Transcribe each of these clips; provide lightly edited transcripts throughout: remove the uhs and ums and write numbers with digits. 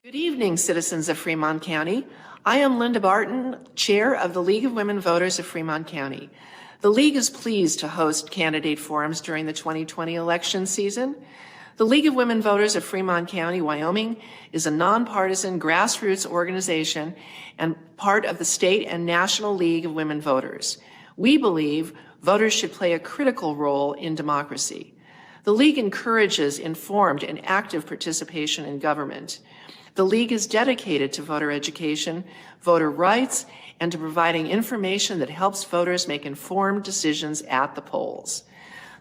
Good evening, citizens of Fremont County. I am Linda Barton, Chair of the League of Women Voters of Fremont County. The League is pleased to host candidate forums during the 2020 election season. The League of Women Voters of Fremont County, Wyoming, is a nonpartisan grassroots organization and part of the State and National League of Women Voters. We believe voters should play a critical role in democracy. The League encourages informed and active participation in government. The League is dedicated to voter education, voter rights, and to providing information that helps voters make informed decisions at the polls.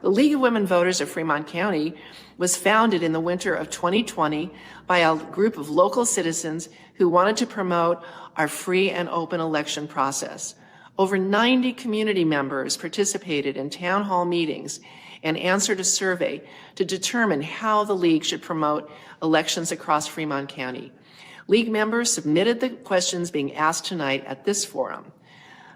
The League of Women Voters of Fremont County was founded in the winter of 2020 by a group of local citizens who wanted to promote our free and open election process. Over 90 community members participated in town hall meetings and answered a survey to determine how the League should promote elections across Fremont County. League members submitted the questions being asked tonight at this forum.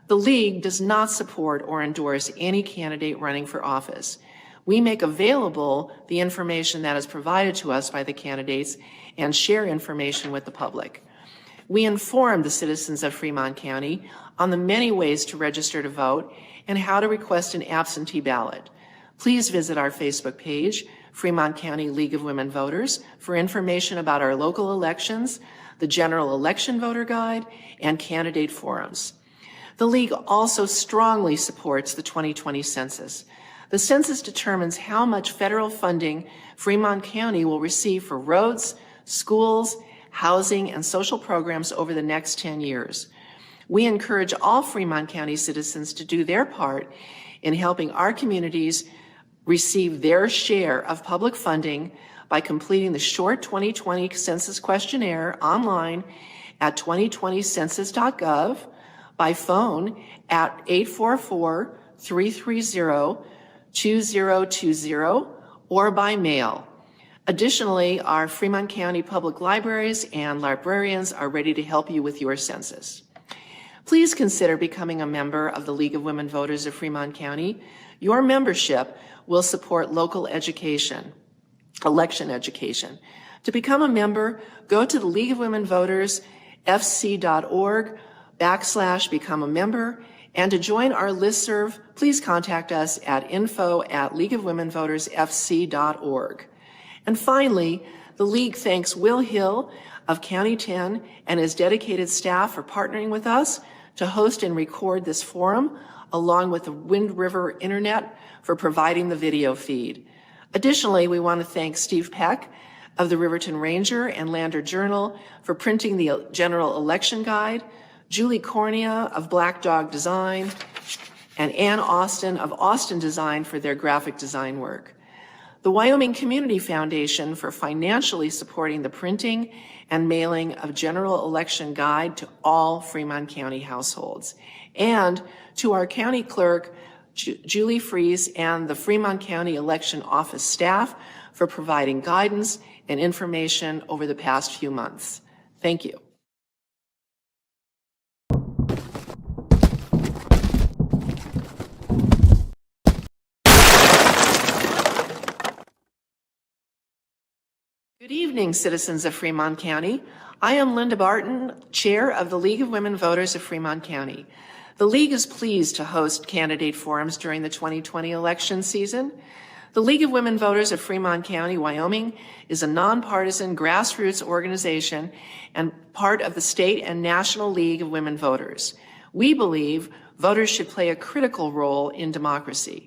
The League does not support or endorse any candidate running for office. We make available the information that is provided to us by the candidates and share information with the public. We inform the citizens of Fremont County on the many ways to register to vote and how to request an absentee ballot. Please visit our Facebook page, Fremont County League of Women Voters, for information about our local elections, the General Election Voter Guide, and candidate forums. The League also strongly supports the 2020 census. The census determines how much federal funding Fremont County will receive for roads, schools, housing, and social programs over the next 10 years. We encourage all Fremont County citizens to do their part in helping our communities receive their share of public funding by completing the short 2020 census questionnaire online at 2020census.gov, by phone at 844-330-2020, or by mail. Additionally, our Fremont County Public Libraries and librarians are ready to help you with your census. Please consider becoming a member of the League of Women Voters of Fremont County. Your membership will support local education, election education. To become a member, go to the League of Women Voters, fc.org/become a member, and to join our listserv, please contact us at info@leagueofwomenvotersfc.org. And finally, the League thanks Will Hill of County 10 and his dedicated staff for partnering with us to host and record this forum, along with the Wind River Internet for providing the video feed. Additionally, we want to thank Steve Peck of the Riverton Ranger and Lander Journal for printing the General Election Guide, Julie Cornea of Black Dog Design, and Ann Austin of Austin Design for their graphic design work. The Wyoming Community Foundation for financially supporting the printing and mailing of General Election Guide to all Fremont County households. And to our county clerk, Julie Fries, and the Fremont County Election Office staff for providing guidance and information over the past few months. Thank you. Good evening, citizens of Fremont County. I am Linda Barton, Chair of the League of Women Voters of Fremont County. The League is pleased to host candidate forums during the 2020 election season. The League of Women Voters of Fremont County, Wyoming, is a nonpartisan grassroots organization and part of the State and National League of Women Voters. We believe voters should play a critical role in democracy.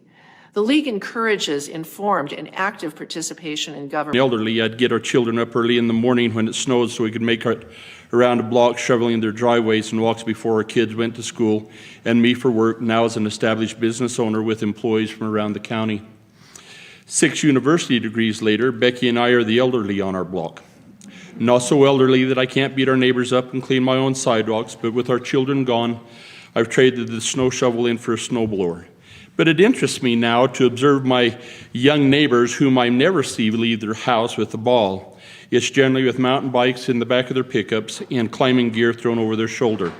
The League encourages informed and active participation in government. Elderly, I'd get our children up early in the morning when it snowed so we could make it around a block shoveling their driveways and walks before our kids went to school, and me for work now as an established business owner with employees from around the county. 6 university degrees later, Becky and I are the elderly on our block. Not so elderly that I can't beat our neighbors up and clean my own sidewalks, but with our children gone, I've traded the snow shovel in for a snowblower. But it interests me now to observe my young neighbors whom I never see leave their house with a ball. It's generally with mountain bikes in the back of their pickups and climbing gear thrown over their shoulder.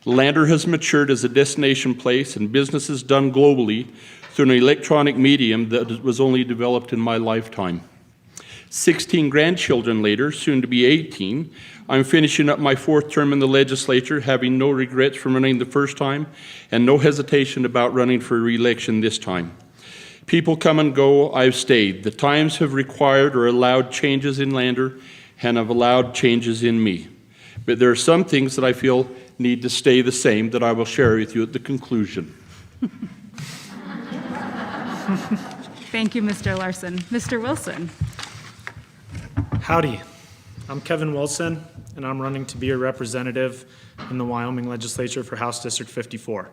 Lander has matured as a destination place and business is done globally through an electronic medium that was only developed in my lifetime. 16 grandchildren later, soon to be 18, I'm finishing up my 4th term in the legislature, having no regrets from running the first time and no hesitation about running for re-election this time. People come and go, I've stayed. The times have required or allowed changes in Lander and have allowed changes in me. But there are some things that I feel need to stay the same that I will share with you at the conclusion. Thank you, Mr. Larson. Mr. Wilson. Howdy, I'm Kevin Wilson, and I'm running to be a representative in the Wyoming legislature for House District 54.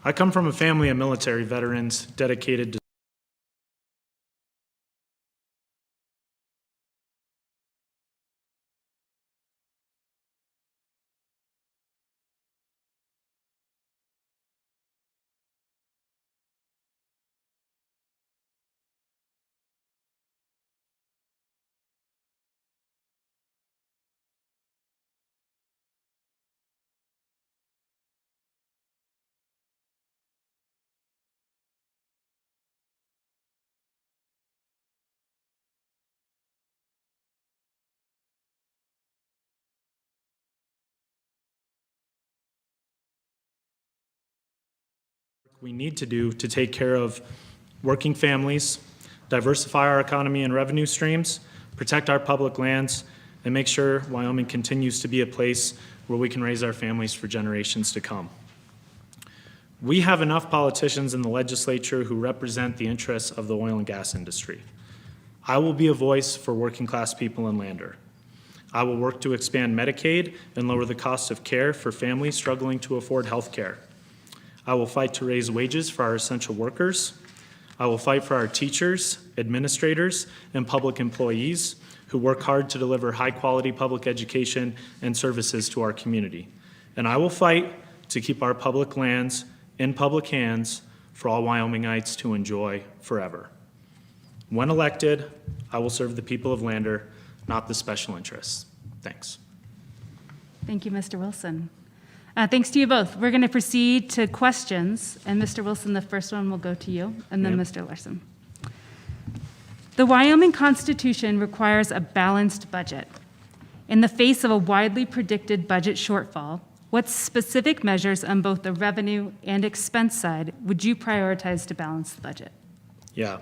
I come from a family of military veterans dedicated to we need to do to take care of working families, diversify our economy and revenue streams, protect our public lands, and make sure Wyoming continues to be a place where we can raise our families for generations to come. We have enough politicians in the legislature who represent the interests of the oil and gas industry. I will be a voice for working class people in Lander. I will work to expand Medicaid and lower the cost of care for families struggling to afford health care. I will fight to raise wages for our essential workers. I will fight for our teachers, administrators, and public employees who work hard to deliver high-quality public education and services to our community. And I will fight to keep our public lands in public hands for all Wyomingites to enjoy forever. When elected, I will serve the people of Lander, not the special interests. Thanks. Thank you, Mr. Wilson. Thanks to you both. We're going to proceed to questions. And Mr. Wilson, the first one will go to you, and then Mr. Larson. The Wyoming Constitution requires a balanced budget. In the face of a widely predicted budget shortfall, what specific measures on both the revenue and expense side would you prioritize to balance the budget? Yeah.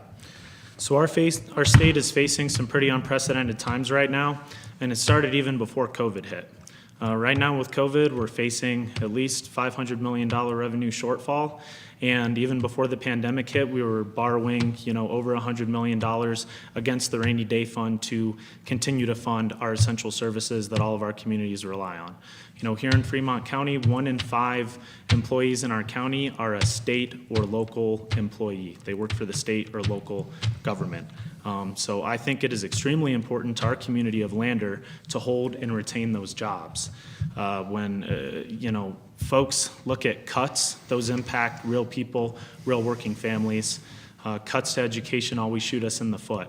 So our state is facing some pretty unprecedented times right now, and it started even before COVID hit. Right now with COVID, we're facing at least $500 million revenue shortfall. And even before the pandemic hit, we were borrowing, over $100 million against the rainy day fund to continue to fund our essential services that all of our communities rely on. Here in Fremont County, 1 in 5 employees in our county are a state or local employee. They work for the state or local government. So I think it is extremely important to our community of Lander to hold and retain those jobs. When folks look at cuts, those impact real people, real working families. Cuts to education always shoot us in the foot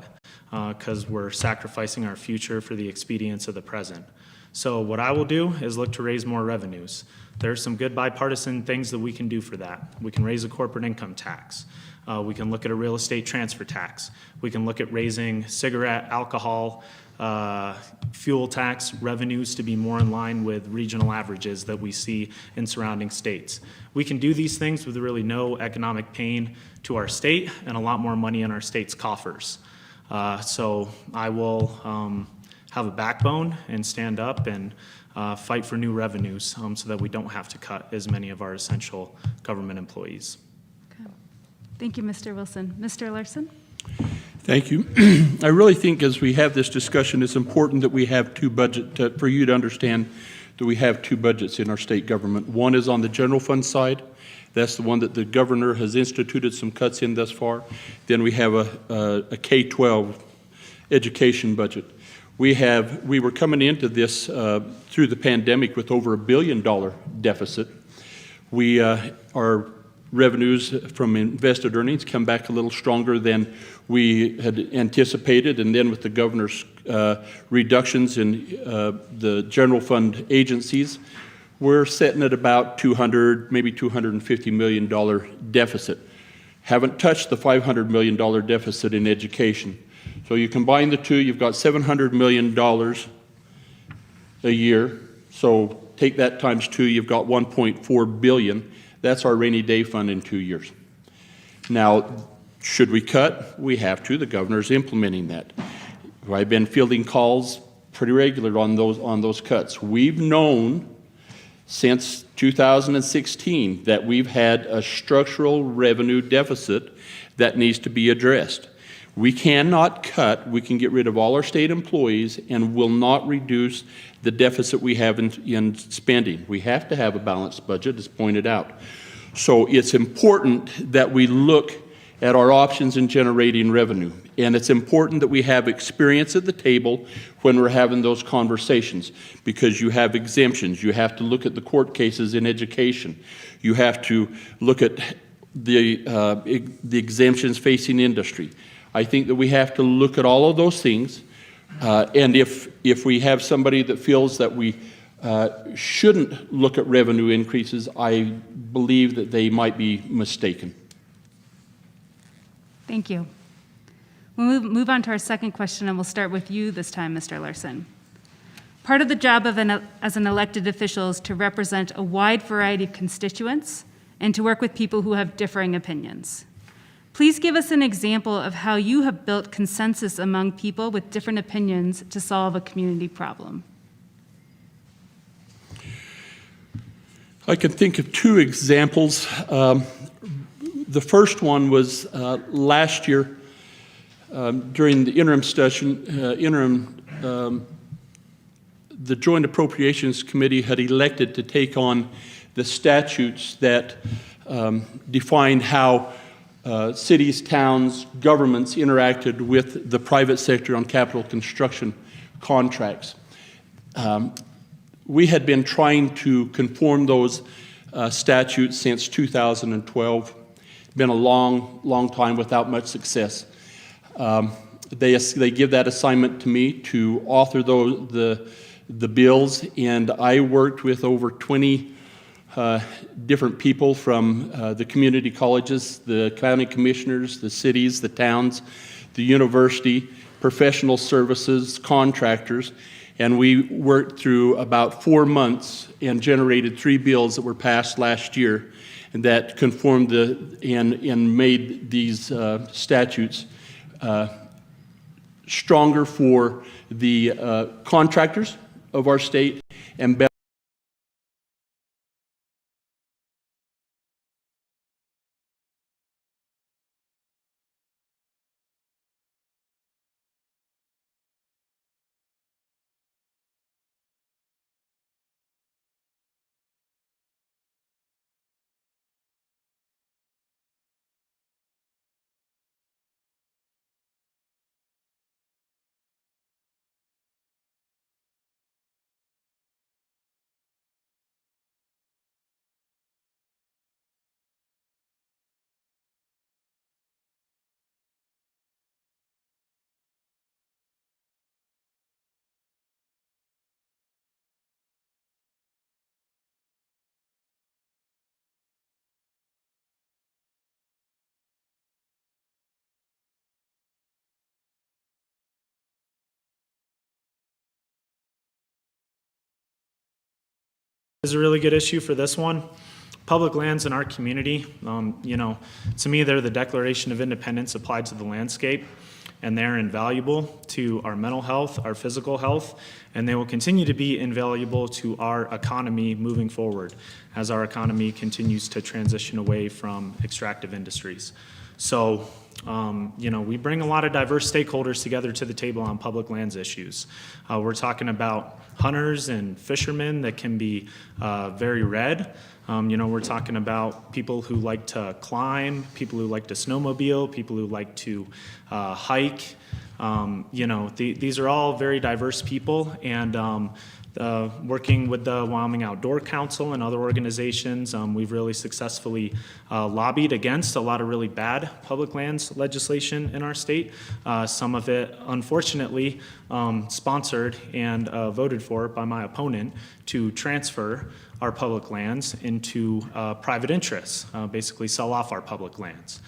because we're sacrificing our future for the expedience of the present. So what I will do is look to raise more revenues. There are some good bipartisan things that we can do for that. We can raise a corporate income tax. We can look at a real estate transfer tax. We can look at raising cigarette, alcohol, fuel tax revenues to be more in line with regional averages that we see in surrounding states. We can do these things with really no economic pain to our state and a lot more money in our state's coffers. So I will have a backbone and stand up and fight for new revenues so that we don't have to cut as many of our essential government employees. Okay. Thank you, Mr. Wilson. Mr. Larson? Thank you. I really think as we have this discussion, it's important that we have two budgets, for you to understand that we have two budgets in our state government. One is on the general fund side. That's the one that the governor has instituted some cuts in thus far. Then we have a K-12 education budget. We were coming into this through the pandemic with over $1 billion deficit. Our revenues from invested earnings come back a little stronger than we had anticipated, and then with the governor's reductions in the general fund agencies, we're sitting at about $200, maybe $250 million deficit. Haven't touched the $500 million deficit in education. So you combine the two, you've got $700 million a year. So take that times 2, you've got $1.4 billion. That's our rainy day fund in 2 years. Now, should we cut? We have to. The governor's implementing that. I've been fielding calls pretty regular on those cuts. We've known since 2016 that we've had a structural revenue deficit that needs to be addressed. We cannot cut. We can get rid of all our state employees and will not reduce the deficit we have in spending. We have to have a balanced budget, as pointed out. So it's important that we look at our options in generating revenue. And it's important that we have experience at the table when we're having those conversations, because you have exemptions. You have to look at the court cases in education. You have to look at the exemptions facing industry. I think that we have to look at all of those things. And if we have somebody that feels that we shouldn't look at revenue increases, I believe that they might be mistaken. Thank you. We'll move on to our second question, and we'll start with you this time, Mr. Larson. Part of the job as an elected official is to represent a wide variety of constituents and to work with people who have differing opinions. Please give us an example of how you have built consensus among people with different opinions to solve a community problem. I can think of 2 examples. The first one was last year during the interim session. The Joint Appropriations Committee had elected to take on the statutes that define how cities, towns, governments interacted with the private sector on capital construction contracts. We had been trying to conform those statutes since 2012. Been a long time without much success. They give that assignment to me to author the bills, and I worked with over 20 different people from the community colleges, the county commissioners, the cities, the towns, the university, professional services, contractors, and we worked through about 4 months and generated 3 bills that were passed last year and that conformed and made these statutes stronger for the contractors of our state and better. Is a really good issue for this one. Public lands in our community, to me, they're the Declaration of Independence applied to the landscape, and they're invaluable to our mental health, our physical health, and they will continue to be invaluable to our economy moving forward as our economy continues to transition away from extractive industries. So, we bring a lot of diverse stakeholders together to the table on public lands issues. We're talking about hunters and fishermen that can be very red. We're talking about people who like to climb, people who like to snowmobile, people who like to hike. These are all very diverse people, and working with the Wyoming Outdoor Council and other organizations, we've really successfully lobbied against a lot of really bad public lands legislation in our state. Some of it, unfortunately, sponsored and voted for by my opponent to transfer our public lands into private interests, basically sell off our public lands.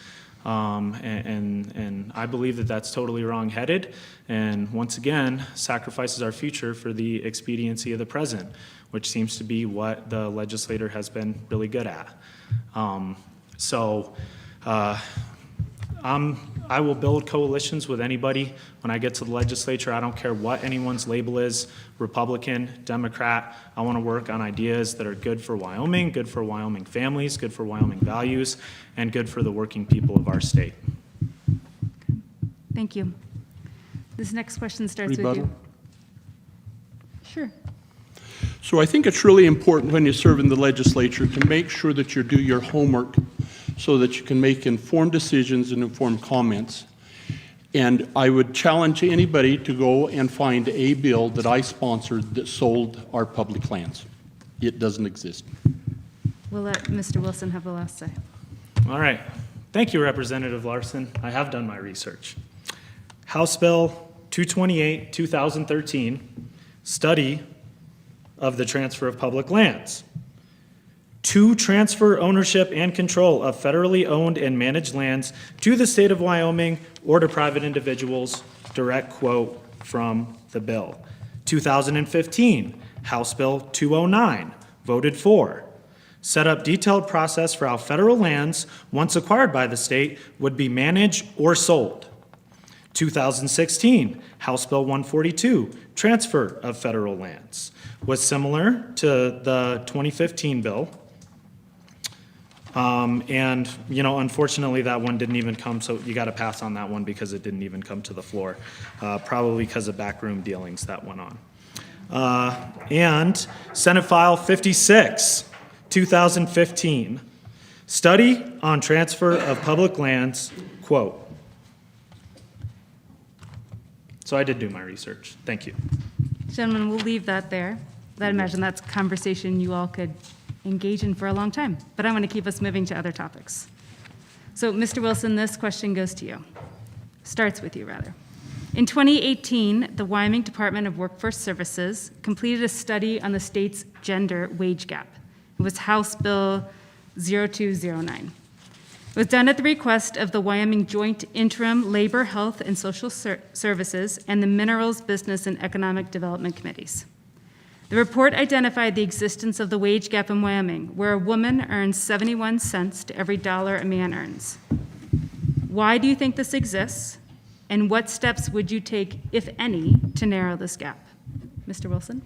And I believe that that's totally wrong-headed, and once again, sacrifices our future for the expediency of the present, which seems to be what the legislator has been really good at. I will build coalitions with anybody when I get to the legislature. I don't care what anyone's label is, Republican, Democrat. I want to work on ideas that are good for Wyoming families, good for Wyoming values, and good for the working people of our state. Thank you. This next question starts with Rebuttal? you. Sure. So I think it's really important when you serve in the legislature to make sure that you do your homework so that you can make informed decisions and informed comments. And I would challenge anybody to go and find a bill that I sponsored that sold our public lands. It doesn't exist. We'll let Mr. Wilson have the last say. All right. Thank you, Representative Larson. I have done my research. House Bill 228, 2013, study of the transfer of public lands. To transfer ownership and control of federally owned and managed lands to the state of Wyoming or to private individuals, direct quote from the bill. 2015, House Bill 209, voted for. Set up detailed process for how federal lands, once acquired by the state, would be managed or sold. 2016, House Bill 142, transfer of federal lands, was similar to the 2015 bill. And, you know, unfortunately, that one didn't even come, so you got to pass on that one because it didn't even come to the floor, probably because of backroom dealings that went on. And Senate File 56, 2015, study on transfer of public lands, quote. So I did do my research. Thank you. Gentlemen, we'll leave that there. I imagine that's a conversation you all could engage in for a long time, but I want to keep us moving to other topics. So, Mr. Wilson, this question goes to you. Starts with you, rather. In 2018, the Wyoming Department of Workforce Services completed a study on the state's gender wage gap. It was House Bill 0209. It was done at the request of the Wyoming Joint Interim Labor, Health, and Social Services and the Minerals, Business, and Economic Development Committees. The report identified the existence of the wage gap in Wyoming, where a woman earns 71 cents to every dollar a man earns. Why do you think this exists, and what steps would you take, if any, to narrow this gap? Mr. Wilson?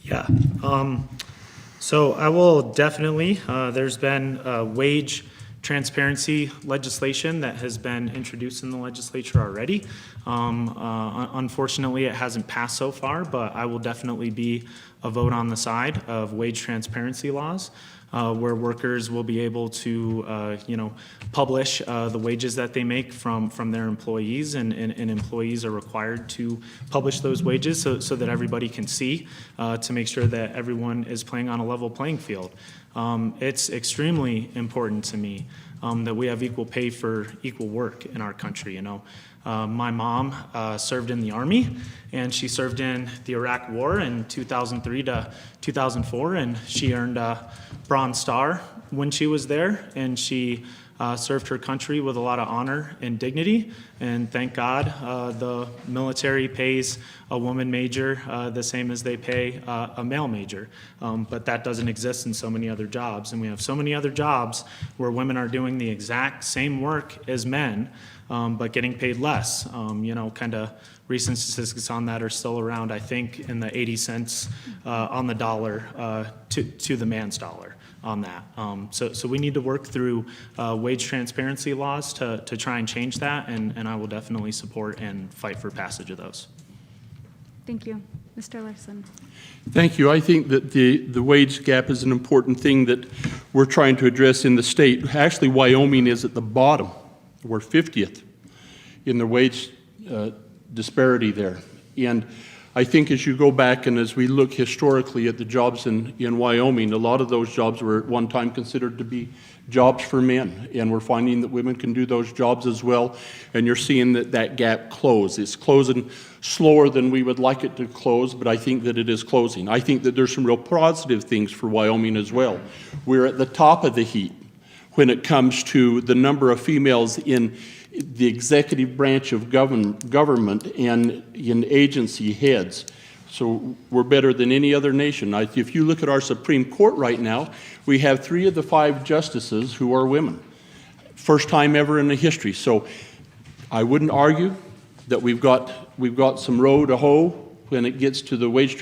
Yeah. So I will definitely, there's been wage transparency legislation that has been introduced in the legislature already. Unfortunately, it hasn't passed so far, but I will definitely be a vote on the side of wage transparency laws, where workers will be able to, publish the wages that they make from their employees, and employees are required to publish those wages so that everybody can see, to make sure that everyone is playing on a level playing field. It's extremely important to me that we have equal pay for equal work in our country. My mom served in the Army, and she served in the Iraq War in 2003 to 2004, and she earned a Bronze Star when she was there, and she served her country with a lot of honor and dignity, and thank God the military pays a woman major the same as they pay a male major, but that doesn't exist in so many other jobs, and we have so many other jobs where women are doing the exact same work as men, but getting paid less. Kind of recent statistics on that are still around, I think, in the 80 cents on the dollar to the man's dollar on that. So we need to work through wage transparency laws to try and change that, and I will definitely support and fight for passage of those. Thank you. Mr. Larson? Thank you. I think that the wage gap is an important thing that we're trying to address in the state. Actually, Wyoming is at the bottom. We're 50th in the wage disparity there. And I think as you go back and as we look historically at the jobs in Wyoming, a lot of those jobs were at one time considered to be jobs for men. And we're finding that women can do those jobs as well. And you're seeing that gap close. It's closing slower than we would like it to close, but I think that it is closing. I think that there's some real positive things for Wyoming as well. We're at the top of the heap. when it comes to the number of females in the executive branch of government and in agency heads. So we're better than any other nation. If you look at our Supreme Court right now, we have 3 of the 5 justices who are women. First time ever in the history. So I wouldn't argue that we've got some row to hoe when it gets to the wage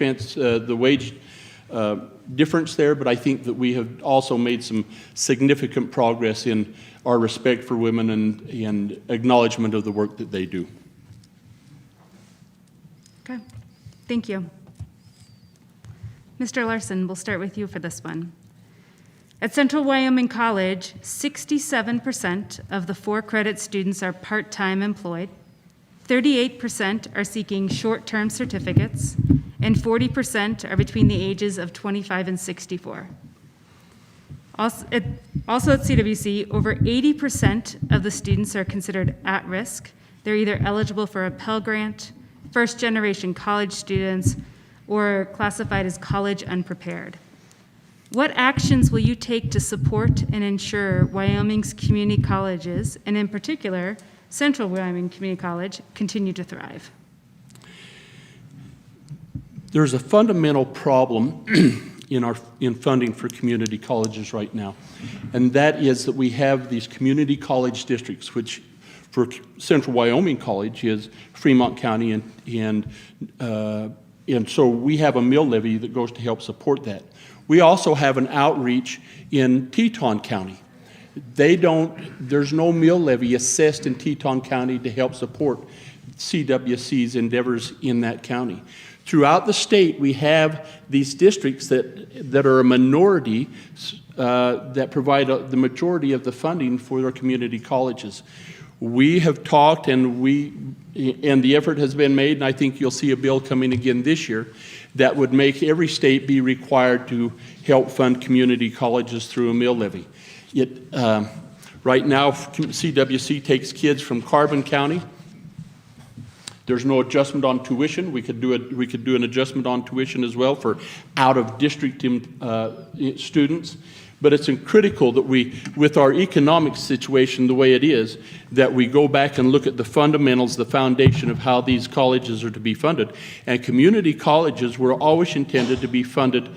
difference there, but I think that we have also made some significant progress in our respect for women and acknowledgement of the work that they do. Okay, thank you. Mr. Larson, we'll start with you for this one. At Central Wyoming College, 67% of the 4-credit students are part-time employed, 38% are seeking short-term certificates, and 40% are between the ages of 25 and 64. Also at CWC, over 80% of the students are considered at risk. They're either eligible for a Pell Grant, first-generation college students, or classified as college unprepared. What actions will you take to support and ensure Wyoming's community colleges, and in particular, Central Wyoming Community College, continue to thrive? There's a fundamental problem in funding for community colleges right now, and that is that we have these community college districts, which for Central Wyoming College is Fremont County, and so we have a mill levy that goes to help support that. We also have an outreach in Teton County. There's no mill levy assessed in Teton County to help support CWC's endeavors in that county. Throughout the state, we have these districts that are a minority that provide the majority of the funding for their community colleges. We have talked, and the effort has been made, and I think you'll see a bill coming again this year that would make every state be required to help fund community colleges through a mill levy. Right now, CWC takes kids from Carbon County. There's no adjustment on tuition. We could do an adjustment on tuition as well for out-of-district students. But it's critical that with our economic situation the way it is, that we go back and look at the fundamentals, the foundation of how these colleges are to be funded. And community colleges were always intended to be funded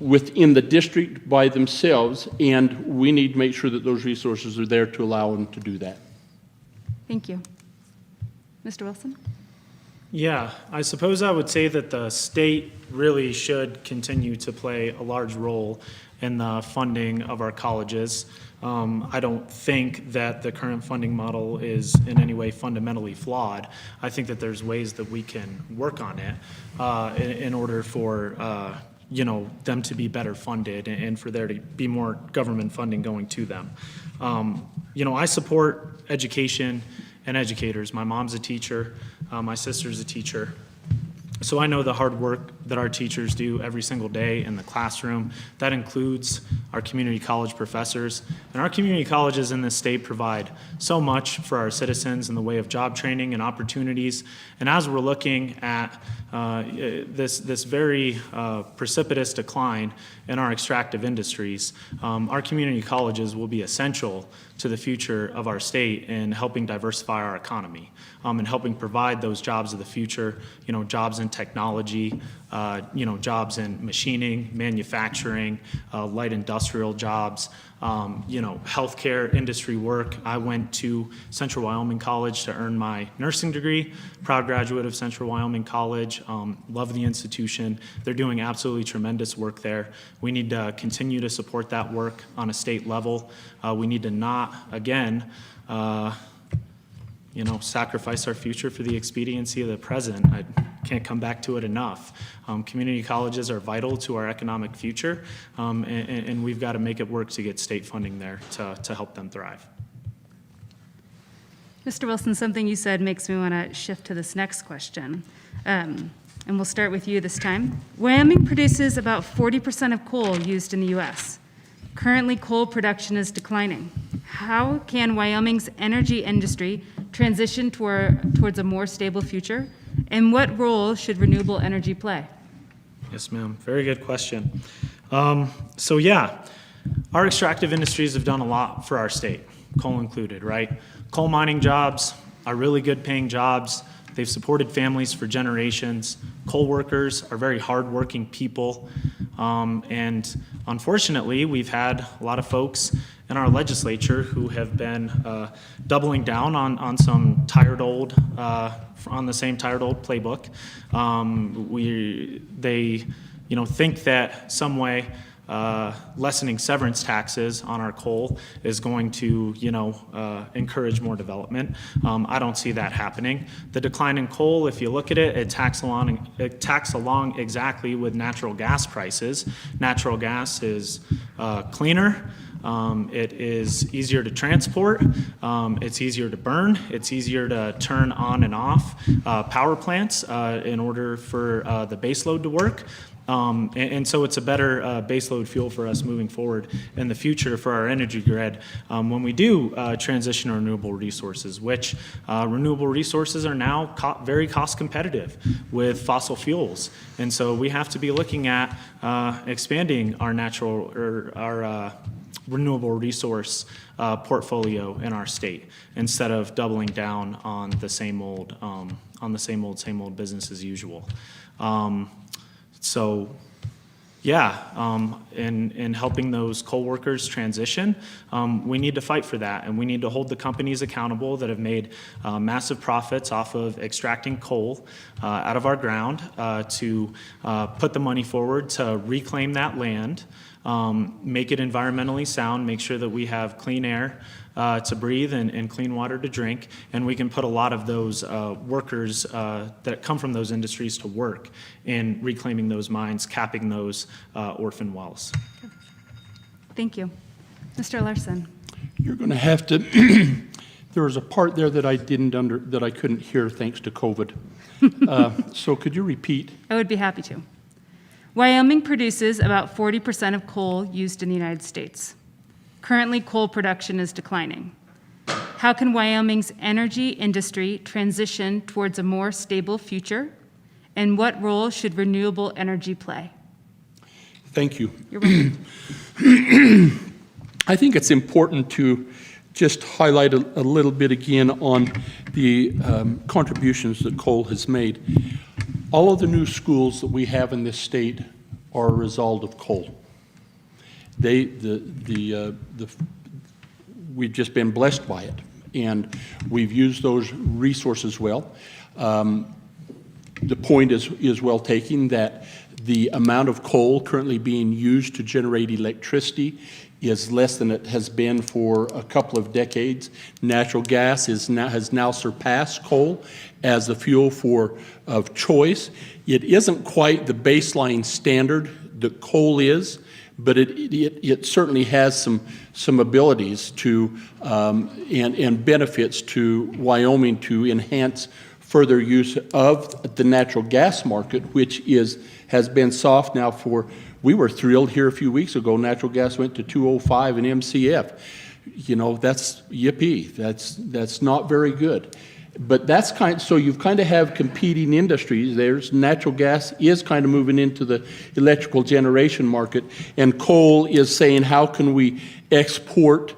within the district by themselves, and we need to make sure that those resources are there to allow them to do that. Thank you. Mr. Wilson? Yeah, I suppose I would say that the state really should continue to play a large role in the funding of our colleges. I don't think that the current funding model is in any way fundamentally flawed. I think that there's ways that we can work on it in order for them to be better funded and for there to be more government funding going to them. I support education and educators. My mom's a teacher, my sister's a teacher. So I know the hard work that our teachers do every single day in the classroom. That includes our community college professors. And our community colleges in this state provide so much for our citizens in the way of job training and opportunities. And as we're looking at this very precipitous decline in our extractive industries, our community colleges will be essential to the future of our state in helping diversify our economy and helping provide those jobs of the future, jobs in technology, jobs in machining, manufacturing, light industrial jobs, healthcare industry work. I went to Central Wyoming College to earn my nursing degree, proud graduate of Central Wyoming College, love the institution. They're doing absolutely tremendous work there. We need to continue to support that work on a state level. We need to not, again, sacrifice our future for the expediency of the present. I can't come back to it enough. Community colleges are vital to our economic future, and we've got to make it work to get state funding there to help them thrive. Mr. Wilson, something you said makes me want to shift to this next question. And we'll start with you this time. Wyoming produces about 40% of coal used in the U.S. Currently, coal production is declining. How can Wyoming's energy industry transition towards a more stable future? And what role should renewable energy play? Yes, ma'am. Very good question. our extractive industries have done a lot for our state, coal included, right? Coal mining jobs are really good paying jobs. They've supported families for generations. Coal workers are very hardworking people. And unfortunately, we've had a lot of folks in our legislature who have been doubling down on some tired old, on the same tired old playbook. They think that some way lessening severance taxes on our coal is going to, encourage more development. I don't see that happening. The decline in coal, if you look at it, it tacks along exactly with natural gas prices. Natural gas is cleaner. It is easier to transport. It's easier to burn. It's easier to turn on and off power plants in order for the baseload to work. And so it's a better baseload fuel for us moving forward in the future for our energy grid when we do transition to renewable resources, which renewable resources are now very cost competitive with fossil fuels. And so we have to be looking at expanding our renewable resource portfolio in our state instead of doubling down on the same old business as usual. In helping those coal workers transition, we need to fight for that, and we need to hold the companies accountable that have made massive profits off of extracting coal out of our ground to put the money forward to reclaim that land, make it environmentally sound, make sure that we have clean air to breathe and clean water to drink, and we can put a lot of those workers that come from those industries to work in reclaiming those mines, capping those orphan wells. Thank you. Mr. Larson. You're going to have to, there was a part there that I couldn't hear thanks to COVID. So could you repeat? I would be happy to. Wyoming produces about 40% of coal used in the United States. Currently, coal production is declining. How can Wyoming's energy industry transition towards a more stable future? And what role should renewable energy play? Thank you. You're welcome. I think it's important to just highlight a little bit again on the contributions that coal has made. All of the new schools that we have in this state are a result of coal. We've just been blessed by it, and we've used those resources well. The point is well taken that the amount of coal currently being used to generate electricity is less than it has been for a couple of decades. Natural gas has now surpassed coal as the fuel of choice. It isn't quite the baseline standard that coal is, but it certainly has some abilities to and benefits to Wyoming to enhance further use of the natural gas market, which has been soft now we were thrilled here a few weeks ago. Natural gas went to $2.05 an MCF. That's yippee. That's not very good. But so you've kind of have competing industries. There's natural gas is kind of moving into the electrical generation market, and coal is saying, how can we export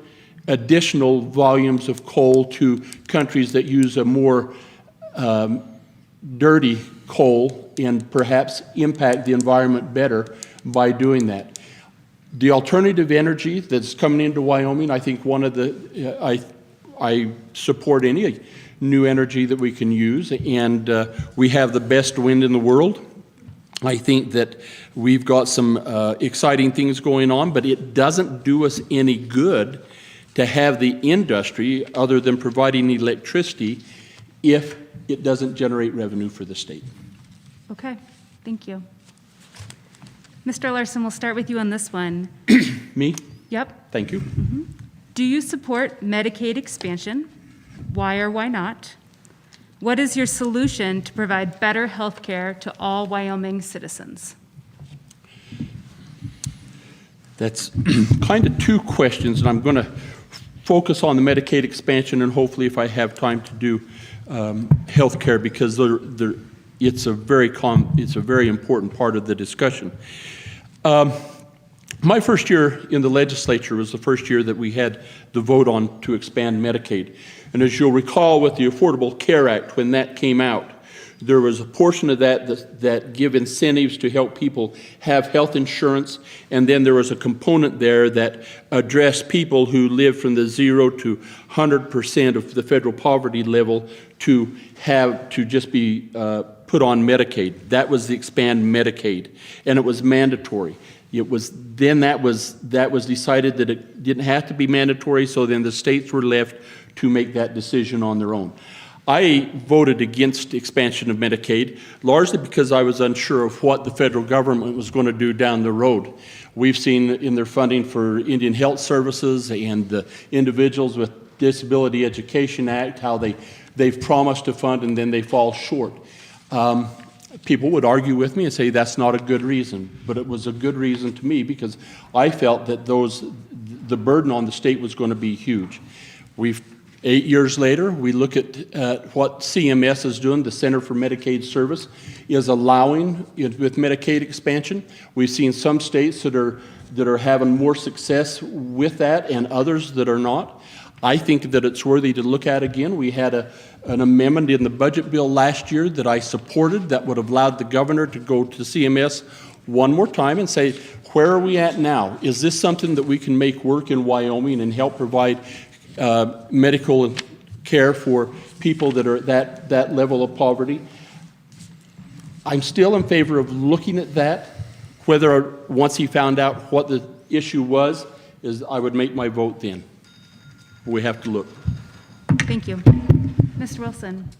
additional volumes of coal to countries that use a more dirty coal and perhaps impact the environment better by doing that. The alternative energy that's coming into Wyoming, I think I support any new energy that we can use, and we have the best wind in the world. I think that we've got some exciting things going on, but it doesn't do us any good to have the industry, other than providing electricity, if it doesn't generate revenue for the state. Okay, thank you. Mr. Larson, we'll start with you on this one. Me? Yep. Thank you. Mm-hmm. Do you support Medicaid expansion? Why or why not? What is your solution to provide better health care to all Wyoming citizens? That's kind of two questions, and I'm going to focus on the Medicaid expansion, and hopefully if I have time to do health care, because it's a very important part of the discussion. My first year in the legislature was the first year that we had the vote on to expand Medicaid. And as you'll recall with the Affordable Care Act, when that came out, there was a portion of that give incentives to help people have health insurance, and then there was a component there that addressed people who live from the 0 to 100% of the federal poverty level to just be put on Medicaid. That was the expand Medicaid, and it was mandatory. It was then that was decided that it didn't have to be mandatory, so then the states were left to make that decision on their own. I voted against expansion of Medicaid, largely because I was unsure of what the federal government was going to do down the road. We've seen in their funding for Indian Health Services and the Individuals with Disability Education Act, how they've promised to fund and then they fall short. People would argue with me and say that's not a good reason, but it was a good reason to me because I felt that the burden on the state was going to be huge. 8 years later, we look at what CMS is doing. The Center for Medicaid Service is allowing with Medicaid expansion. We've seen some states that are having more success with that and others that are not. I think that it's worthy to look at again. We had an amendment in the budget bill last year that I supported that would have allowed the governor to go to CMS one more time and say, where are we at now? Is this something that we can make work in Wyoming and help provide medical care for people that are at that level of poverty? I'm still in favor of looking at that. Whether once he found out what the issue was, I would make my vote then. We have to look. Thank you. Mr. Wilson.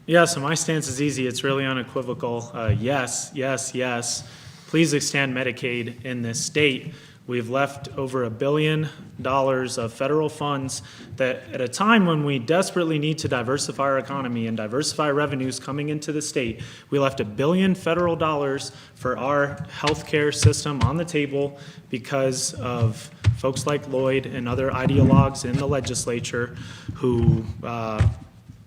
Yeah, so my stance is easy. It's really unequivocal. Yes, yes, yes. Please extend Medicaid in this state. We've left over $1 billion of federal funds that at a time when we desperately need to diversify our economy and diversify revenues coming into the state, we left $1 billion federal dollars for our healthcare system on the table because of folks like Lloyd and other ideologues in the legislature who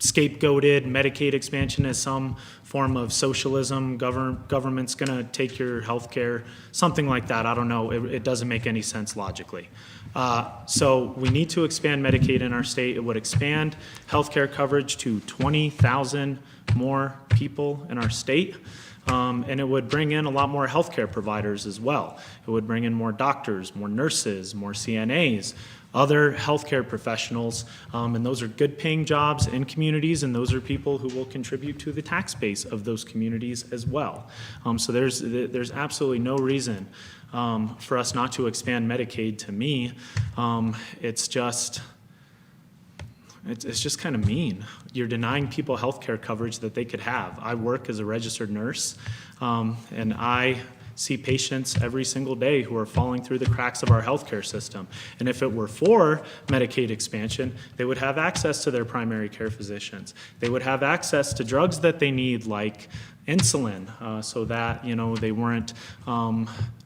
scapegoated Medicaid expansion as some form of socialism. Government's going to take your health care, something like that. I don't know. It doesn't make any sense logically. So we need to expand Medicaid in our state. It would expand health care coverage to 20,000 more people in our state. And it would bring in a lot more healthcare providers as well. It would bring in more doctors, more nurses, more CNAs, other healthcare professionals, and those are good paying jobs in communities, and those are people who will contribute to the tax base of those communities as well. So there's absolutely no reason for us not to expand Medicaid. To me, it's just kind of mean. You're denying people healthcare coverage that they could have. I work as a registered nurse, and I see patients every single day who are falling through the cracks of our healthcare system. And if it were for Medicaid expansion, they would have access to their primary care physicians. They would have access to drugs that they need, like insulin, so that they weren't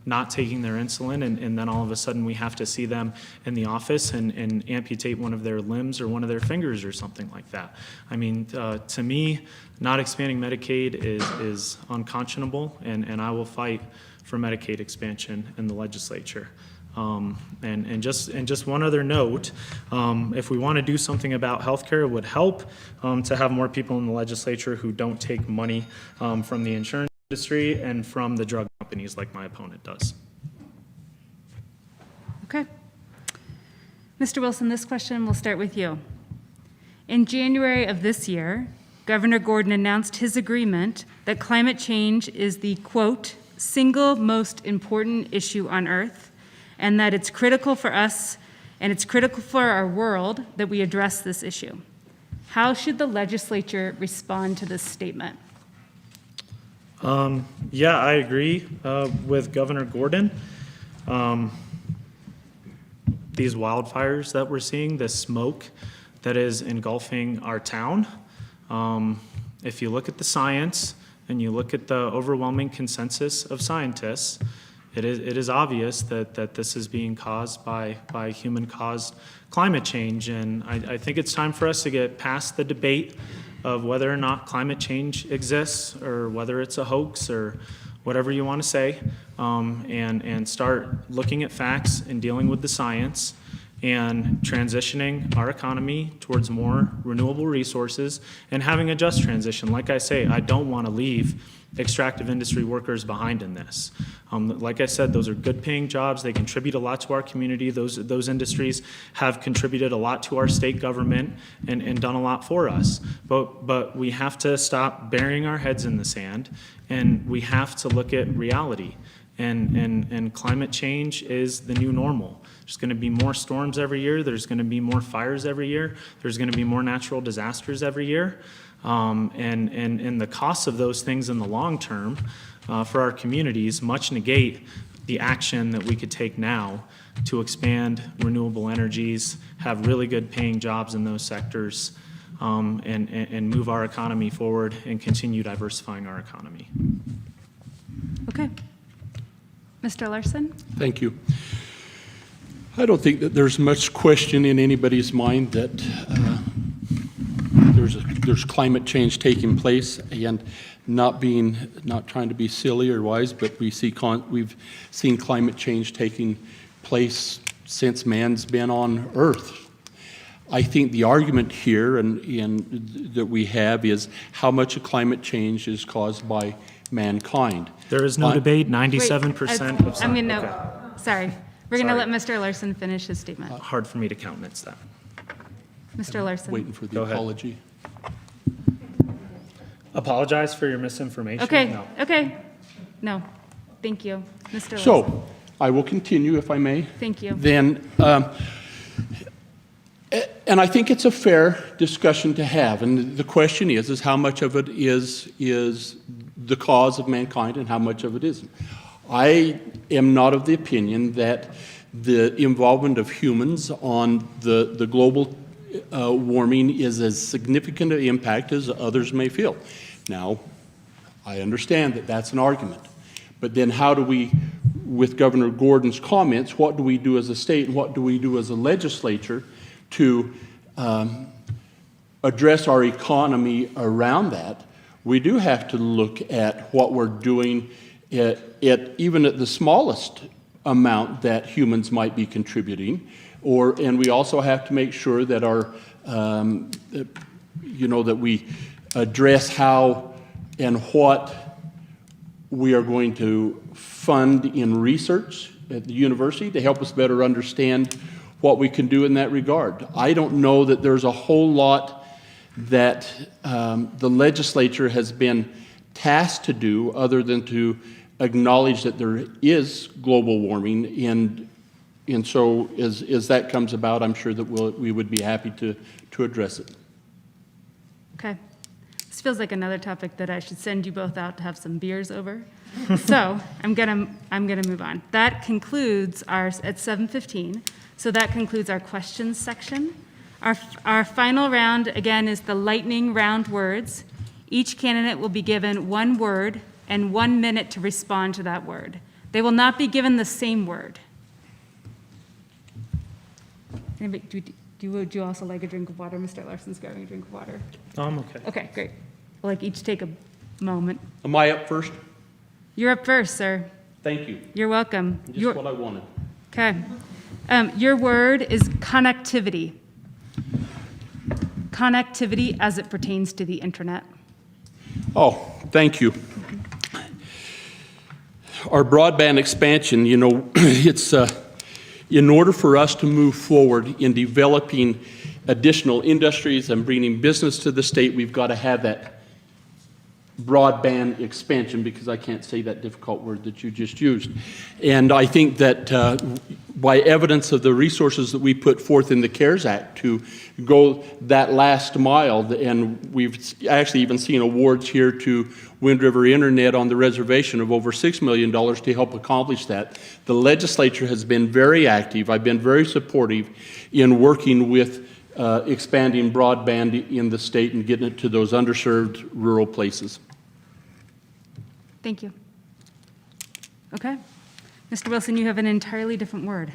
not taking their insulin, and then all of a sudden we have to see them in the office and amputate one of their limbs or one of their fingers or something like that. I mean, to me, not expanding Medicaid is unconscionable, and I will fight for Medicaid expansion in the legislature. And just one other note, if we want to do something about healthcare, it would help to have more people in the legislature who don't take money from the insurance industry and from the drug companies like my opponent does. Okay. Mr. Wilson, this question will start with you. In January of this year, Governor Gordon announced his agreement that climate change is the, quote, single most important issue on Earth, and that it's critical for us and it's critical for our world that we address this issue. How should the legislature respond to this statement? Yeah, I agree with Governor Gordon. These wildfires that we're seeing, the smoke that is engulfing our town, if you look at the science and you look at the overwhelming consensus of scientists, it is obvious that this is being caused by human-caused climate change. And I think it's time for us to get past the debate of whether or not climate change exists or whether it's a hoax or whatever you want to say, and start looking at facts and dealing with the science and transitioning our economy towards more renewable resources and having a just transition. Like I say, I don't want to leave extractive industry workers behind in this. Like I said, those are good paying jobs. They contribute a lot to our community. Those industries have contributed a lot to our state government and done a lot for us. But we have to stop burying our heads in the sand, and we have to look at reality. And climate change is the new normal. There's going to be more storms every year. There's going to be more fires every year. There's going to be more natural disasters every year. And the costs of those things in the long term for our communities much negate the action that we could take now to expand renewable energies, have really good paying jobs in those sectors, and move our economy forward and continue diversifying our economy. Okay. Mr. Larson? Thank you. I don't think that there's much question in anybody's mind that there's climate change taking place, and not trying to be silly or wise, but we've seen climate change taking place since man's been on Earth. I think the argument here that we have is how much of climate change is caused by mankind. There is no debate. 97% of some. No. Okay. Sorry. We're going to Sorry. let Mr. Larson finish his statement. Hard for me to countenance that. Mr. Larson? Waiting for the Go ahead. apology. Apologize for your misinformation? Okay, No. okay. No, thank you. Mr. Larson? So, I will continue if I may. Thank you. Then, and I think it's a fair discussion to have. And the question is how much of it is the cause of mankind and how much of it isn't. I am not of the opinion that the involvement of humans on the global warming is as significant an impact as others may feel. Now, I understand that that's an argument. But then how do we, with Governor Gordon's comments, what do we do as a state and what do we do as a legislature to address our economy around that? We do have to look at what we're doing even at the smallest amount that humans might be contributing, and we also have to make sure that that we address how and what we are going to fund in research at the university to help us better understand what we can do in that regard. I don't know that there's a whole lot that the legislature has been tasked to do other than to acknowledge that there is global warming, and so as that comes about, I'm sure that we would be happy to address it. Okay. This feels like another topic that I should send you both out to have some beers over. So I'm gonna move on. That concludes at 7:15. So that concludes our questions section. Our final round, again, is the lightning round words. Each candidate will be given one word and 1 minute to respond to that word. They will not be given the same word. Anybody, would you also like a drink of water? Mr. Larson's grabbing a drink of water. I'm okay. Okay, great. We'll each take a moment. Am I up first? You're up first, sir. Thank you. You're welcome. Just what I wanted. Okay. Your word is connectivity. Connectivity as it pertains to the internet. Oh, thank you. Our broadband expansion, it's in order for us to move forward in developing additional industries and bringing business to the state, we've got to have that broadband expansion, because I can't say that difficult word that you just used. And I think that by evidence of the resources that we put forth in the CARES Act to go that last mile, and we've actually even seen awards here to Wind River Internet on the reservation of over $6 million to help accomplish that. The legislature has been very active. I've been very supportive in working with expanding broadband in the state and getting it to those underserved rural places. Thank you. Okay. Mr. Wilson, you have an entirely different word.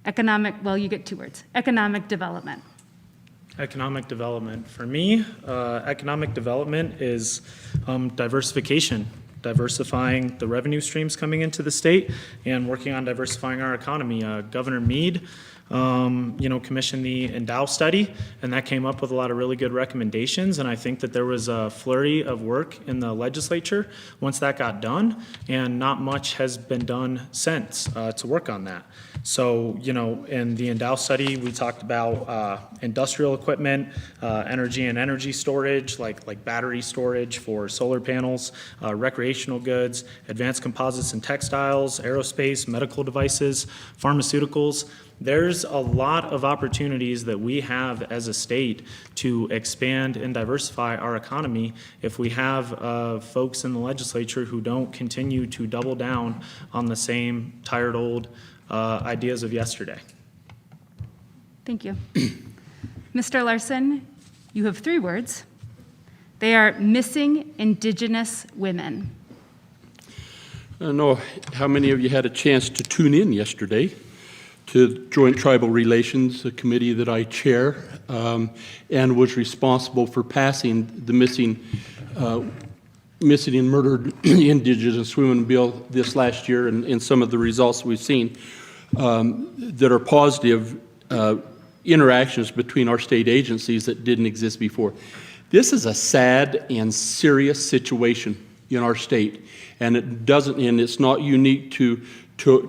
You get 2 words. Economic development. Economic development. For me, economic development is diversification, diversifying the revenue streams coming into the state and working on diversifying our economy. Governor Meade, commissioned the Endow study, and that came up with a lot of really good recommendations. And I think that there was a flurry of work in the legislature once that got done, and not much has been done since to work on that. So, in the Endow study, we talked about industrial equipment, energy and energy storage, like battery storage for solar panels, recreational goods, advanced composites and textiles, aerospace, medical devices, pharmaceuticals. There's a lot of opportunities that we have as a state to expand and diversify our economy if we have folks in the legislature who don't continue to double down on the same tired old ideas of yesterday. Thank you. Mr. Larson, you have 3 words. They are missing Indigenous women. I don't know how many of you had a chance to tune in yesterday to Joint Tribal Relations, a committee that I chair, and was responsible for passing the missing and murdered Indigenous women bill this last year, and some of the results we've seen that are positive interactions between our state agencies that didn't exist before. This is a sad and serious situation in our state, and it's not unique to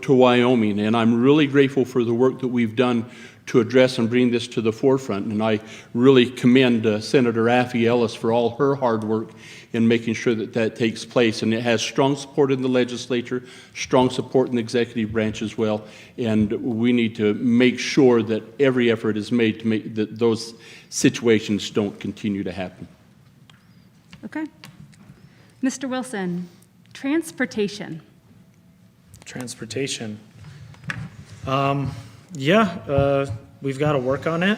Wyoming, and I'm really grateful for the work that we've done to address and bring this to the forefront, and I really commend Senator Raffi Ellis for all her hard work in making sure that takes place, and it has strong support in the legislature, strong support in the executive branch as well, and we need to make sure that every effort is made to make that those situations don't continue to happen. Okay. Mr. Wilson, transportation. Transportation. We've got to work on it.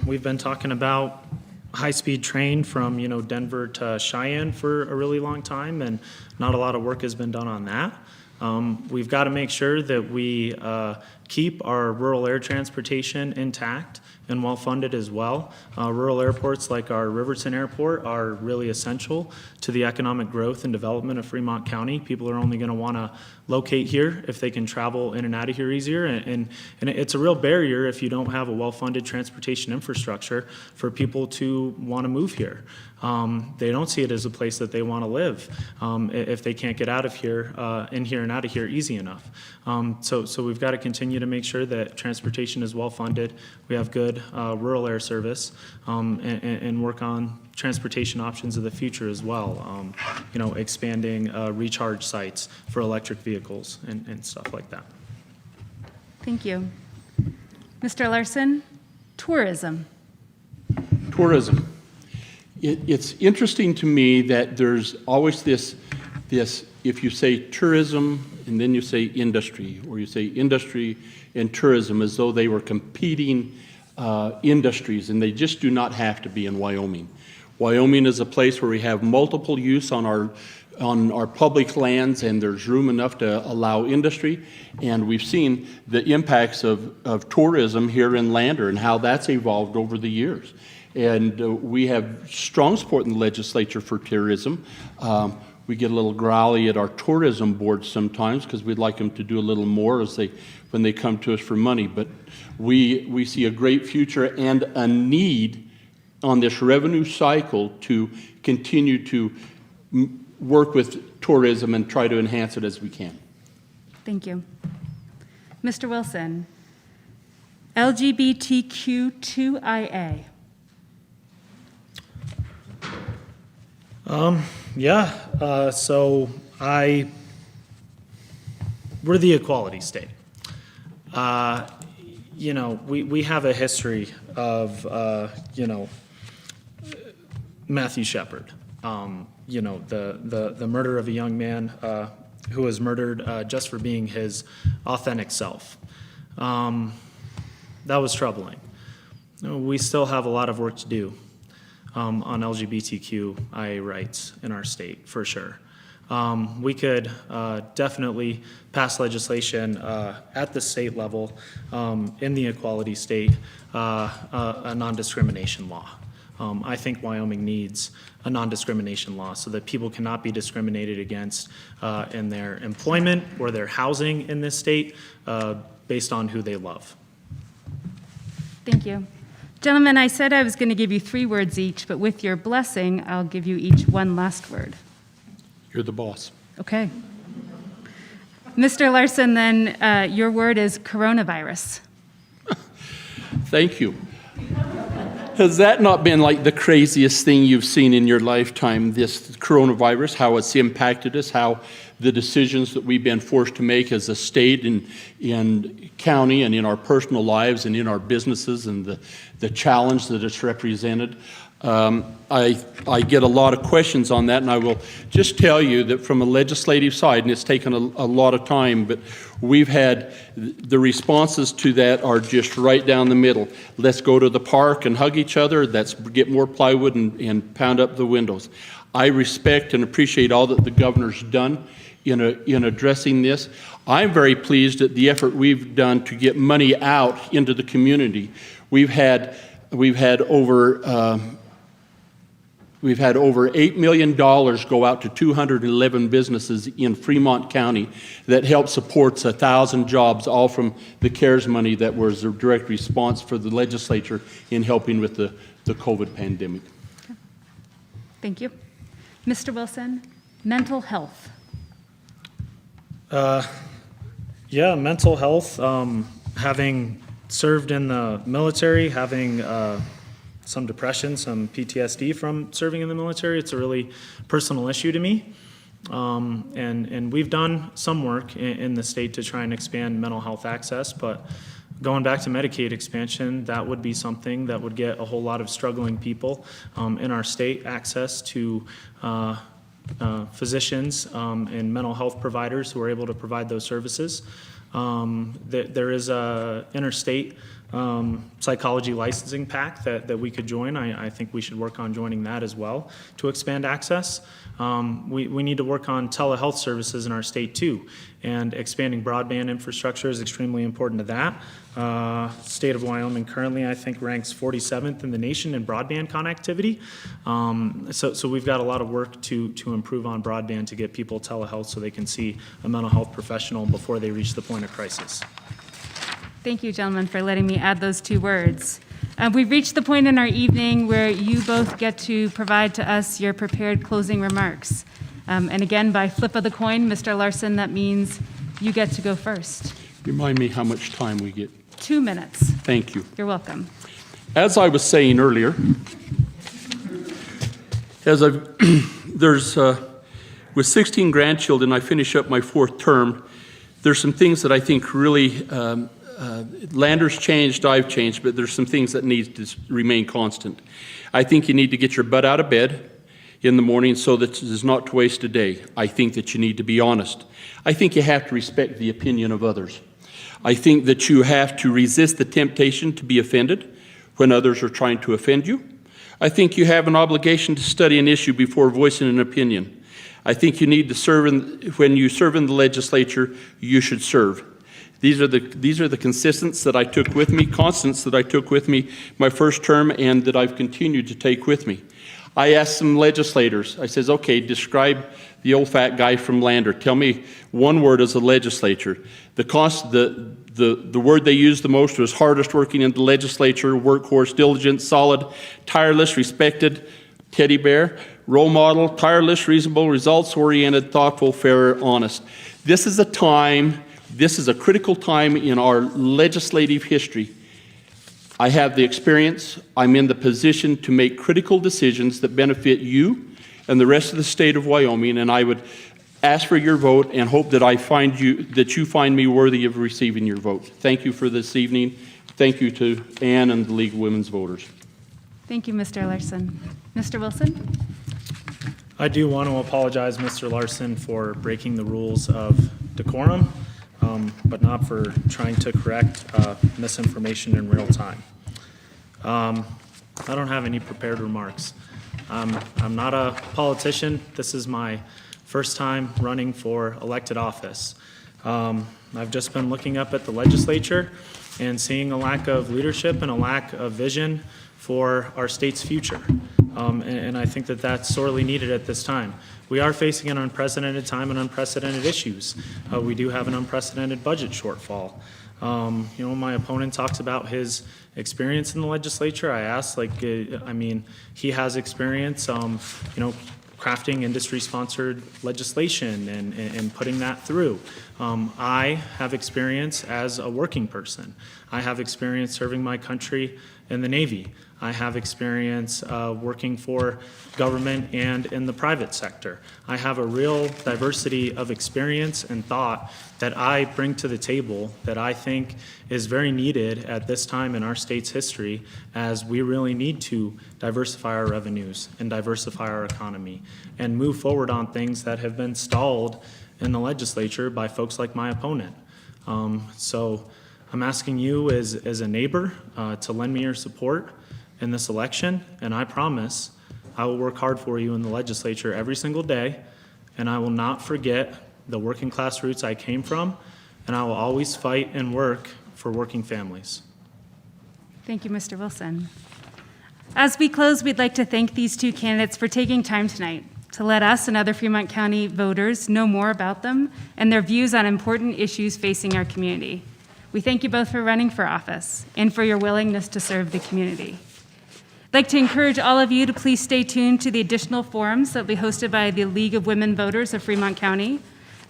We've been talking about high-speed train from, Denver to Cheyenne for a really long time, and not a lot of work has been done on that. We've got to make sure that we keep our rural air transportation intact and well-funded as well. Rural airports like our Riverton Airport are really essential to the economic growth and development of Fremont County. People are only going to want to locate here if they can travel in and out of here easier, and it's a real barrier if you don't have a well-funded transportation infrastructure for people to want to move here. They don't see it as a place that they want to live if they can't get out of here, in here and out of here easy enough. So we've got to continue to make sure that transportation is well-funded. We have good rural air service, and work on transportation options of the future as well. Expanding recharge sites for electric vehicles and stuff like that. Thank you. Mr. Larson, tourism. Tourism. It's interesting to me that there's always this, if you say tourism and then you say industry, or you say industry and tourism as though they were competing industries, and they just do not have to be in Wyoming. Wyoming is a place where we have multiple use on our public lands, and there's room enough to allow industry. And we've seen the impacts of tourism here in Lander and how that's evolved over the years. And we have strong support in the legislature for tourism. We get a little growly at our tourism board sometimes because we'd like them to do a little more when they come to us for money. But we see a great future and a need on this revenue cycle to continue to work with tourism and try to enhance it as we can. Thank you. Mr. Wilson, LGBTQ2IA. So we're the equality state. We have a history of, Matthew Shepard, the murder of a young man who was murdered just for being his authentic self. That was troubling. We still have a lot of work to do on LGBTQIA rights in our state, for sure. we could definitely pass legislation at the state level in the equality state, a non-discrimination law. I think Wyoming needs a non-discrimination law so that people cannot be discriminated against in their employment or their housing in this state based on who they love. Thank you. Gentlemen, I said I was going to give you 3 words each, but with your blessing, I'll give you each one last word. You're the boss. Okay. Mr. Larson, then your word is coronavirus. Thank you. Has that not been like the craziest thing you've seen in your lifetime, this coronavirus, how it's impacted us, how the decisions that we've been forced to make as a state and county and in our personal lives and in our businesses and the challenge that it's represented? I get a lot of questions on that, and I will just tell you that from a legislative side, and it's taken a lot of time, but we've had the responses to that are just right down the middle. Let's go to the park and hug each other. Let's get more plywood and pound up the windows. I respect and appreciate all that the governor's done in addressing this. I'm very pleased at the effort we've done to get money out into the community. We've had over $8 million go out to 211 businesses in Fremont County that help supports 1,000 jobs, all from the CARES money that was a direct response for the legislature in helping with the COVID pandemic. Okay. Thank you. Mr. Wilson, mental health. Yeah, mental health, having served in the military, having some depression, some PTSD from serving in the military, it's a really personal issue to me. And we've done some work in the state to try and expand mental health access, but going back to Medicaid expansion, that would be something that would get a whole lot of struggling people in our state access to physicians and mental health providers who are able to provide those services. There is a interstate psychology licensing pact that we could join. I think we should work on joining that as well to expand access. We need to work on telehealth services in our state too, and expanding broadband infrastructure is extremely important to that. State of Wyoming currently, I think, ranks 47th in the nation in broadband connectivity. So we've got a lot of work to improve on broadband to get people telehealth so they can see a mental health professional before they reach the point of crisis. Thank you, gentlemen, for letting me add those 2 words. We've reached the point in our evening where you both get to provide to us your prepared closing remarks. And again, by flip of the coin, Mr. Larson, that means you get to go first. Remind me how much time we get. 2 minutes. Thank you. You're welcome. As I was saying earlier, with 16 grandchildren, I finish up my 4th term. There's some things that I think really, Lander's changed, I've changed, but there's some things that need to remain constant. I think you need to get your butt out of bed in the morning so that it is not to waste a day. I think that you need to be honest. I think you have to respect the opinion of others. I think that you have to resist the temptation to be offended when others are trying to offend you. I think you have an obligation to study an issue before voicing an opinion. I think you need to serve when you serve in the legislature, you should serve. These are the constants that I took with me my first term and that I've continued to take with me. I asked some legislators, I says, okay, describe the old fat guy from Lander. Tell me one word as a legislator. The word they used the most was hardest working in the legislature, workhorse, diligent, solid, tireless, respected, teddy bear, role model, tireless, reasonable, results-oriented, thoughtful, fair, honest. This is a critical time in our legislative history. I have the experience, I'm in the position to make critical decisions that benefit you and the rest of the state of Wyoming, and I would ask for your vote and hope that you find me worthy of receiving your vote. Thank you for this evening. Thank you to Ann and the League of Women's Voters. Thank you, Mr. Larson. Mr. Wilson? I do want to apologize, Mr. Larson, for breaking the rules of decorum, but not for trying to correct misinformation in real time. I don't have any prepared remarks. I'm not a politician. This is my first time running for elected office. I've just been looking up at the legislature and seeing a lack of leadership and a lack of vision for our state's future. And I think that that's sorely needed at this time. We are facing an unprecedented time and unprecedented issues. We do have an unprecedented budget shortfall. My opponent talks about his experience in the legislature. I asked, he has experience, crafting industry-sponsored legislation and putting that through. I have experience as a working person. I have experience serving my country in the Navy. I have experience working for government and in the private sector. I have a real diversity of experience and thought that I bring to the table that I think is very needed at this time in our state's history, as we really need to diversify our revenues and diversify our economy and move forward on things that have been stalled in the legislature by folks like my opponent. So I'm asking you as a neighbor to lend me your support in this election, and I promise I will work hard for you in the legislature every single day, and I will not forget the working class roots I came from, and I will always fight and work for working families. Thank you, Mr. Wilson. As we close, we'd like to thank these two candidates for taking time tonight to let us and other Fremont County voters know more about them and their views on important issues facing our community. We thank you both for running for office and for your willingness to serve the community. I'd like to encourage all of you to please stay tuned to the additional forums that will be hosted by the League of Women Voters of Fremont County.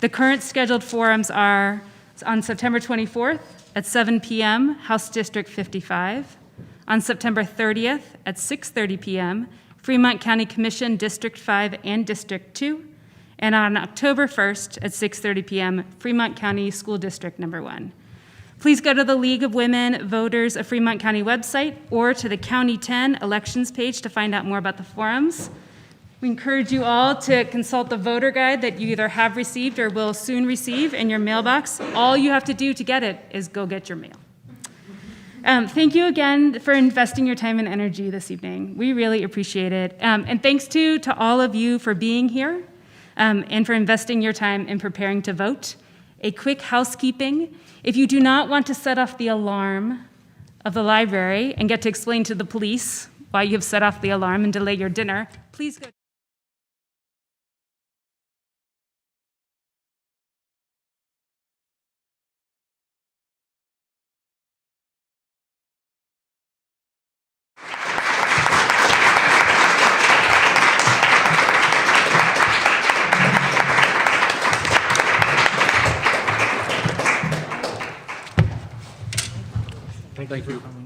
The current scheduled forums are on September 24th at 7 p.m., House District 55, on September 30th at 6:30 p.m., Fremont County Commission District 5 and District 2, and on October 1st at 6:30 p.m., Fremont County School District Number 1. Please go to the League of Women Voters of Fremont County website or to the County 10 elections page to find out more about the forums. We encourage you all to consult the voter guide that you either have received or will soon receive in your mailbox. All you have to do to get it is go get your mail. Thank you again for investing your time and energy this evening. We really appreciate it. And thanks to all of you for being here and for investing your time in preparing to vote. A quick housekeeping. If you do not want to set off the alarm of the library and get to explain to the police why you have set off the alarm and delay your dinner, please go. Thank you for coming.